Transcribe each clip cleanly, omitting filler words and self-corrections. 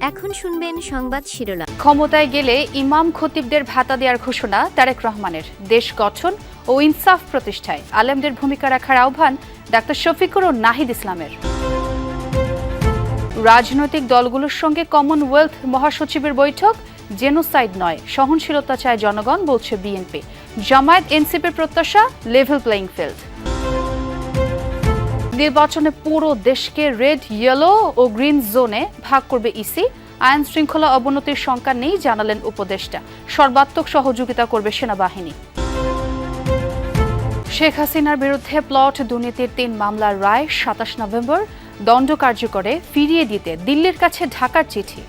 এখন শুনবেন সংবাদ শিরোনাম। ক্ষমতায় গেলে ইমাম খতিবদের ভাতা দেওয়ার ঘোষণা তারেক রহমানের। দেশ গঠন ও ইনসাফ প্রতিষ্ঠায় আলেমদের ভূমিকা রাখার আহ্বান ডাক্তার শফিকুর ও নাহিদ ইসলামের। রাজনৈতিক দলগুলোর সঙ্গে কমনওয়েলথ মহাসচিবের বৈঠক, জেনোসাইড নয়, সহনশীলতা চায় জনগণ, বলছে বিএনপি। জামায়াত এনসিপির প্রত্যাশা লেভেল প্লেইং ফিল্ড। নির্বাচনে পুরো দেশকে রেড, ইয়েলো ও গ্রিন জোনে ভাগ করবে ইসি। আইন শৃঙ্খলা অবনতির শঙ্কা নেই, জানালেন উপদেষ্টা। সর্বাত্মক সহযোগিতা করবে সেনাবাহিনী। শেখ হাসিনার বিরুদ্ধে প্লট দুর্নীতির 3 মামলার রায় 27 নভেম্বর। দণ্ড কার্যকরে ফিরিয়ে দিতে দিল্লির কাছে ঢাকার চিঠি।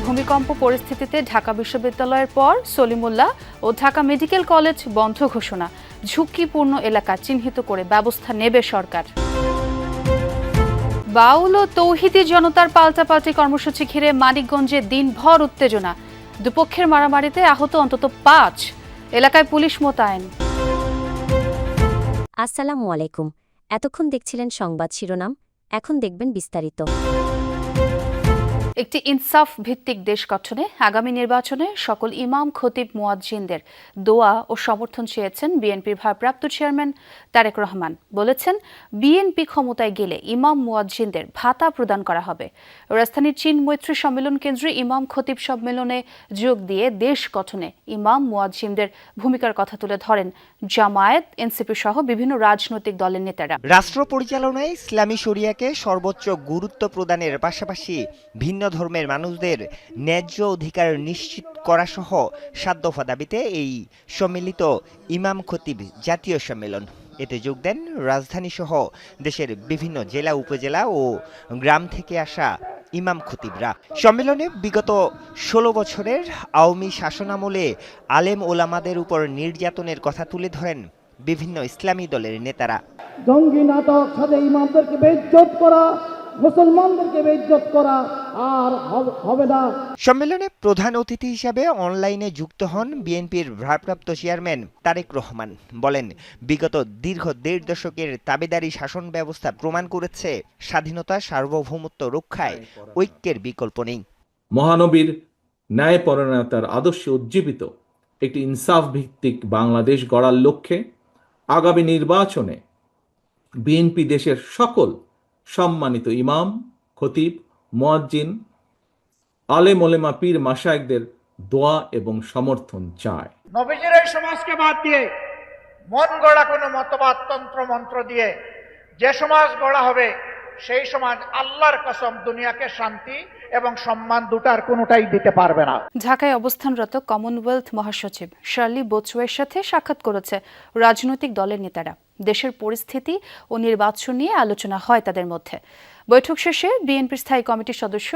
ভূমিকম্প পরিস্থিতিতে ঢাকা বিশ্ববিদ্যালয়ের পর সলিমুল্লাহ ও ঢাকা মেডিকেল কলেজ বন্ধ ঘোষণা। ঝুঁকিপূর্ণ এলাকা চিহ্নিত করে ব্যবস্থা নেবে সরকার। বাউল ও তৌহিদি জনতার পাল্টাপাল্টি কর্মসূচি ঘিরে মানিকগঞ্জে দিনভর উত্তেজনা। দুপক্ষের মারামারিতে আহত অন্তত 5। এলাকায় পুলিশ মোতায়েন। আসসালামু আলাইকুম। এতক্ষণ দেখছিলেন সংবাদ শিরোনাম, এখন দেখবেন বিস্তারিত। একটি ইনসাফ ভিত্তিক দেশ গঠনে আগামী নির্বাচনে সকল ইমাম খতিব মুয়াজ্জিনদের দোয়া ও সমর্থন চেয়েছেন বিএনপির ভারপ্রাপ্ত চেয়ারম্যান তারেক রহমান। বলেছেন, বিএনপি ক্ষমতায় গেলে ইমাম মুয়াজ্জিনদের ভাতা প্রদান করা হবে। রাজধানীর চীন মৈত্রী সম্মেলন কেন্দ্রে ইমাম খতিব সম্মেলনে যোগ দিয়ে দেশ গঠনে ইমাম মুয়াজ্জিনদের ভূমিকার কথা তুলে ধরেন জামায়াত, এনসিপি সহ বিভিন্ন রাজনৈতিক দলের নেতারা। রাষ্ট্র পরিচালনায় ইসলামী শরিয়াকে সর্বোচ্চ গুরুত্ব প্রদানের পাশাপাশি ভিন্ন ধর্মের মানুষদের ন্যায্য অধিকার নিশ্চিত করা সহ 7 দফা দাবিতে এই সম্মিলিত ইমাম খতিব জাতীয় সম্মেলন। এতে যোগ দেন রাজধানী সহ দেশের বিভিন্ন জেলা, উপজেলা ও গ্রাম থেকে আসা ইমাম খতিবরা। সম্মেলনে বিগত 16 বছরের আওয়ামী শাসনামলে আলেম ওলামাদের উপর নির্যাতনের কথা তুলে ধরেন বিভিন্ন ইসলামী দলের নেতারা। জঙ্গি নাটক সাথে ইমামদেরকে বেইজ্জত করা, মুসলমানদেরকে বেইজ্জত করা আর হবে না। সম্মেলনে প্রধান অতিথি হিসাবে অনলাইনে যুক্ত হন বিএনপির ভারপ্রাপ্ত চেয়ারম্যান তারেক রহমান। বলেন, বিগত দীর্ঘ 1.5 দশকের তাবেদারি শাসন ব্যবস্থা প্রমাণ করেছে স্বাধীনতা, সার্বভৌমত্ব রক্ষায় ঐক্যের বিকল্প নেই। মহানবীর ন্যায়পরায়ণতার আদর্শে উজ্জীবিত একটি ইনসাফ ভিত্তিক বাংলাদেশ গড়ার লক্ষ্যে আগামী নির্বাচনে বিএনপি দেশের সকল সম্মানিত ইমাম, খতিব, মুয়াজ্জিন, আলেম ওলেমা, পীর মাশায়েখদের দোয়া এবং সমর্থন চায়। নবীজির এই সমাজকে বাদ দিয়ে মন গড়া কোনো মতবাদ, তন্ত্র মন্ত্র দিয়ে যে সমাজ গড়া হবে, সেই সমাজ আল্লাহর কসম দুনিয়াকে শান্তি এবং সম্মান দুটার কোনোটাই দিতে পারবে না। ঢাকায় অবস্থানরত কমনওয়েলথ মহাসচিব শার্লি বোচওয়ের সাথে সাক্ষাৎ করেছে রাজনৈতিক দলের নেতারা। দেশের পরিস্থিতি ও নির্বাচন নিয়ে আলোচনা হয় তাদের মধ্যে। বৈঠক শেষে বিএনপির স্থায়ী কমিটির সদস্য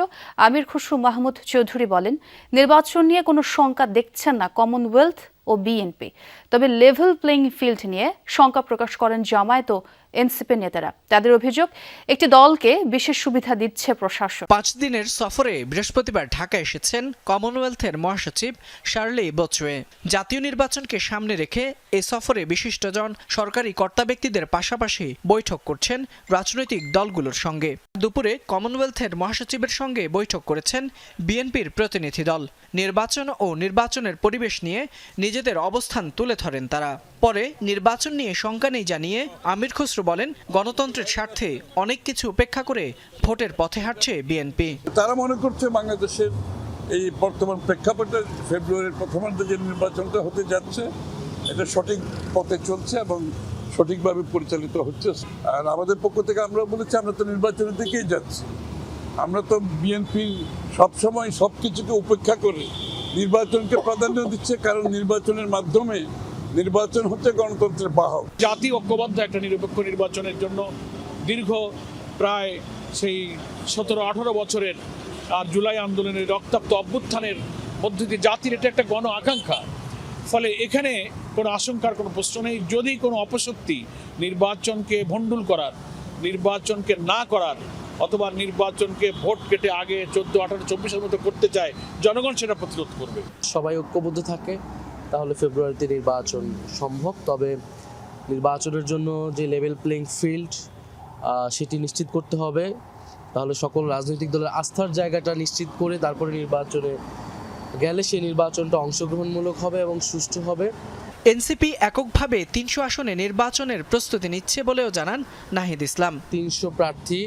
আমির খুসরু মাহমুদ চৌধুরী বলেন, নির্বাচন নিয়ে কোনো শঙ্কা দেখছেন না কমনওয়েলথ ও বিএনপি। তবে লেভেল প্লেইং ফিল্ড নিয়ে শঙ্কা প্রকাশ করেন জামায়াত ও এনসিপি নেতারা। তাদের অভিযোগ, একটি দলকে বিশেষ সুবিধা দিচ্ছে প্রশাসন। 5 দিনের সফরে বৃহস্পতিবার ঢাকা এসেছেন কমনওয়েলথের মহাসচিব শার্লি বোচওয়ে। জাতীয় নির্বাচনকে সামনে রেখে এই সফরে বিশিষ্টজন সরকারি কর্তা ব্যক্তিদের পাশাপাশি বৈঠক করছেন রাজনৈতিক দলগুলোর সঙ্গে। দুপুরে কমনওয়েলথের মহাসচিবের সঙ্গে বৈঠক করেছেন বিএনপির প্রতিনিধি দল। নির্বাচন ও নির্বাচনের পরিবেশ নিয়ে নিজেদের অবস্থান তুলে ধরেন তারা। পরে নির্বাচন নিয়ে শঙ্কা নেই জানিয়ে আমির খুসরু বলেন, গণতন্ত্রের স্বার্থে অনেক কিছু উপেক্ষা করে ভোটের পথে হাঁটছে বিএনপি। তারা মনে করছে বাংলাদেশের এই বর্তমান প্রেক্ষাপটে ফেব্রুয়ারির প্রথমার্ধে যে নির্বাচনটা হতে যাচ্ছে, এটা সঠিক পথে চলছে এবং সঠিকভাবে পরিচালিত হচ্ছে। আর আমাদের পক্ষ থেকে আমরা বলেছি, আমরা তো নির্বাচনের দিকেই যাচ্ছি। আমরা তো বিএনপি সবসময় সব কিছুকে উপেক্ষা করে নির্বাচনকে প্রাধান্য দিচ্ছে, কারণ নির্বাচনের মাধ্যমে নির্বাচন হচ্ছে গণতন্ত্রের বাহক। জাতি ঐক্যবদ্ধ একটা নিরপেক্ষ নির্বাচনের জন্য দীর্ঘ প্রায় সেই 17-18 বছরের আর জুলাই আন্দোলনের রক্তাক্ত অভ্যুত্থানের মধ্যে দিয়ে জাতির এটা একটা গণ আকাঙ্ক্ষা। ফলে এখানে কোনো আশঙ্কার কোনো প্রশ্ন নেই। যদি কোনো অপশক্তি নির্বাচনকে ভণ্ডুল করার, নির্বাচনকে না করার অথবা নির্বাচনকে ভোট কেটে আগে 14, 18, 24-এর মতো করতে চায়, জনগণ সেটা প্রতিরোধ করবে। সবাই ঐক্যবদ্ধ থাকে তাহলে ফেব্রুয়ারিতে নির্বাচন সম্ভব। তবে নির্বাচনের জন্য যে লেভেল প্লেইং ফিল্ড সেটি নিশ্চিত করতে হবে তাহলে সকল রাজনৈতিক দলের আস্থার জায়গাটা নিশ্চিত করে তারপরে নির্বাচনে গেলে সেই নির্বাচনটা অংশগ্রহণমূলক হবে এবং সুষ্ঠু হবে। এনসিপি এককভাবে ৩০০ আসনে নির্বাচনের প্রস্তুতি নিচ্ছে বলেও জানান নাহিদ ইসলাম। ৩০০ প্রার্থী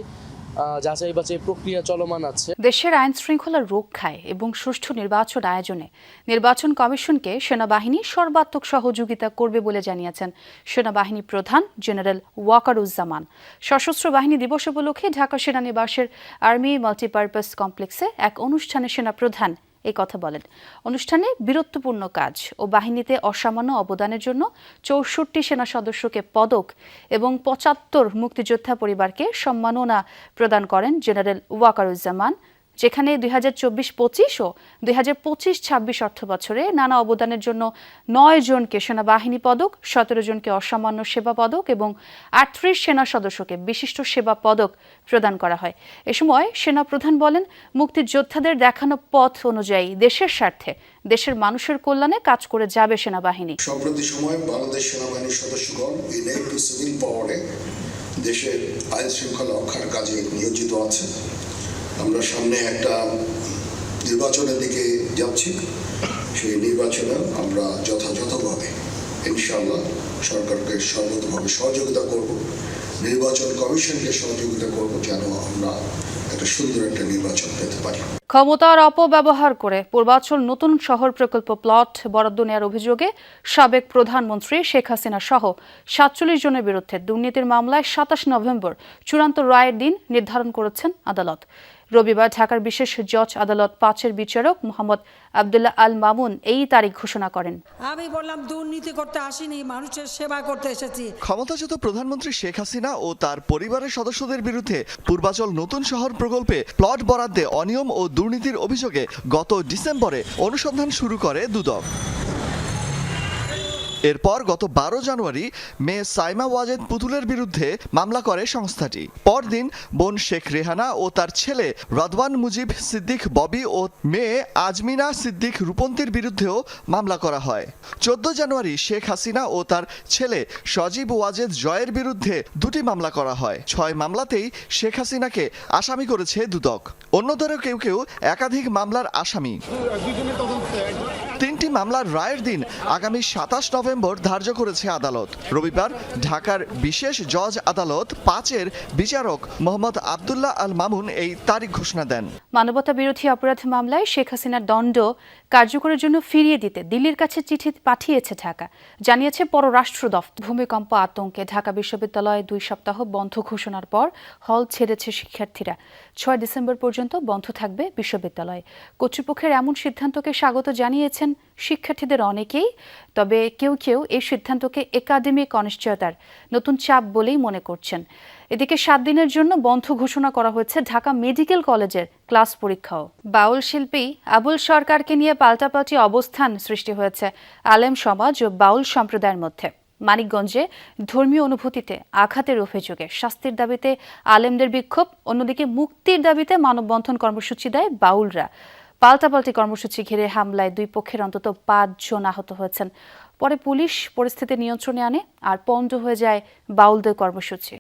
যাচাই বাছাই প্রক্রিয়া চলমান আছে। দেশের আইন শৃঙ্খলা রক্ষায় এবং সুষ্ঠু নির্বাচন আয়োজনে নির্বাচন কমিশনকে সেনাবাহিনী সর্বাত্মক সহযোগিতা করবে বলে জানিয়েছেন সেনাবাহিনী প্রধান জেনারেল ওয়াকারুজ্জামান। সশস্ত্র বাহিনী দিবস উপলক্ষে ঢাকা সেনানিবাসের আর্মি মাল্টিপারপাস কমপ্লেক্সে এক অনুষ্ঠানে সেনাপ্রধান এই কথা বলেন। অনুষ্ঠানে বীরত্বপূর্ণ কাজ ও বাহিনীতে অসামান্য অবদানের জন্য ৬৪ সেনা সদস্যকে পদক এবং ৭৫ মুক্তিযোদ্ধা পরিবারকে সম্মাননা প্রদান করেন জেনারেল ওয়াকারুজ্জামান, যেখানে ২০২৪-২৫ ও ২০২৫-২৬ অর্থ বছরে নানা অবদানের জন্য ৯ জনকে সেনাবাহিনী পদক, ১৭ জনকে অসামান্য সেবা পদক এবং ৩৮ সেনা সদস্যকে বিশিষ্ট সেবা পদক প্রদান করা হয়। এ সময় সেনাপ্রধান বলেন, মুক্তিযোদ্ধাদের দেখানো পথ অনুযায়ী দেশের স্বার্থে দেশের মানুষের কল্যাণে কাজ করে যাবে সেনাবাহিনী। সম্প্রতি সময়ে বাংলাদেশ সেনাবাহিনীর সদস্যগণ ইনেট টু সিভিল পাওয়ারে দেশের আইন শৃঙ্খলা রক্ষার কাজে নিয়োজিত আছে। আমরা সামনে একটা নির্বাচনের দিকে যাচ্ছি, সেই নির্বাচনে আমরা যথাযথভাবে ইনশাআল্লাহ সরকারকে সর্বতভাবে সহযোগিতা করব, নির্বাচন কমিশনকে সহযোগিতা করব, যেন আমরা একটা সুন্দর একটা নির্বাচন পেতে পারি। ক্ষমতার অপব্যবহার করে পূর্বাঞ্চল নতুন শহর প্রকল্প প্লট বরাদ্দ নেওয়ার অভিযোগে সাবেক প্রধানমন্ত্রী শেখ হাসিনা সহ ৪৭ জনের বিরুদ্ধে দুর্নীতির মামলায় ২৭ নভেম্বর চূড়ান্ত রায়ের দিন নির্ধারণ করেছেন আদালত। রবিবার ঢাকার বিশেষ জজ আদালত ৫-এর বিচারক মোহাম্মদ আবদুল্লাহ আল মামুন এই তারিখ ঘোষণা করেন। আমি বললাম দুর্নীতি করতে আসিনি, মানুষের সেবা করতে এসেছি। ক্ষমতাচ্যুত প্রধানমন্ত্রী শেখ হাসিনা ও তার পরিবারের সদস্যদের বিরুদ্ধে পূর্বাঞ্চল নতুন শহর প্রকল্পে প্লট বরাদ্দে অনিয়ম ও দুর্নীতির অভিযোগে গত ডিসেম্বরে অনুসন্ধান শুরু করে দুদক। এরপর গত ১২ জানুয়ারি মেয়ে সাইমা ওয়াজেদ পুতুলের বিরুদ্ধে মামলা করে সংস্থাটি। পরদিন বোন শেখ রেহানা ও তার ছেলে রদওয়ান মুজিব সিদ্দিক ববি ও মেয়ে আজমিনা সিদ্দিক রূপন্তীর বিরুদ্ধেও মামলা করা হয়। ১৪ জানুয়ারি শেখ হাসিনা ও তার ছেলে সজীব ওয়াজেদ জয়ের বিরুদ্ধে ২টি মামলা করা হয়। ৬ মামলাতেই শেখ হাসিনাকে আসামি করেছে দুদক। অন্যদেরও কেউ কেউ একাধিক মামলার আসামি। ৩টি মামলার রায়ের দিন আগামী ২৭ নভেম্বর ধার্য করেছে আদালত। রবিবার ঢাকার বিশেষ জজ আদালত ৫-এর বিচারক মোহাম্মদ আবদুল্লাহ আল মামুন এই তারিখ ঘোষণা দেন। মানবতা বিরোধী অপরাধ মামলায় শেখ হাসিনার দণ্ড কার্যকরের জন্য ফিরিয়ে দিতে দিল্লির কাছে চিঠি পাঠিয়েছে ঢাকা, জানিয়েছে পররাষ্ট্র দফতর। ভূমিকম্প আতঙ্কে ঢাকা বিশ্ববিদ্যালয়ে ২ সপ্তাহ বন্ধ ঘোষণার পর হল ছেড়েছে শিক্ষার্থীরা। ৬ ডিসেম্বর পর্যন্ত বন্ধ থাকবে বিশ্ববিদ্যালয়। কর্তৃপক্ষের এমন সিদ্ধান্তকে স্বাগত জানিয়েছেন শিক্ষার্থীদের অনেকেই, তবে কেউ কেউ এই সিদ্ধান্তকে একাডেমিক অনিশ্চয়তার নতুন চাপ বলেই মনে করছেন। এদিকে ৭ দিনের জন্য বন্ধ ঘোষণা করা হয়েছে ঢাকা মেডিকেল কলেজের ক্লাস পরীক্ষাও। বাউল শিল্পী আবুল সরকারকে নিয়ে পাল্টাপাল্টি অবস্থান সৃষ্টি হয়েছে আলেম সমাজ ও বাউল সম্প্রদায়ের মধ্যে। মানিকগঞ্জে ধর্মীয় অনুভূতিতে আঘাতের অভিযোগে শাস্তির দাবিতে আলেমদের বিক্ষোভ, অন্যদিকে মুক্তির দাবিতে মানববন্ধন কর্মসূচি দেয় বাউলরা। পাল্টাপাল্টি কর্মসূচি ঘিরে হামলায় ২ পক্ষের অন্তত ৫ জন আহত হয়েছেন। পরে পুলিশ পরিস্থিতি নিয়ন্ত্রণে আনে আর পণ্ড হয়ে যায় বাউলদের কর্মসূচি।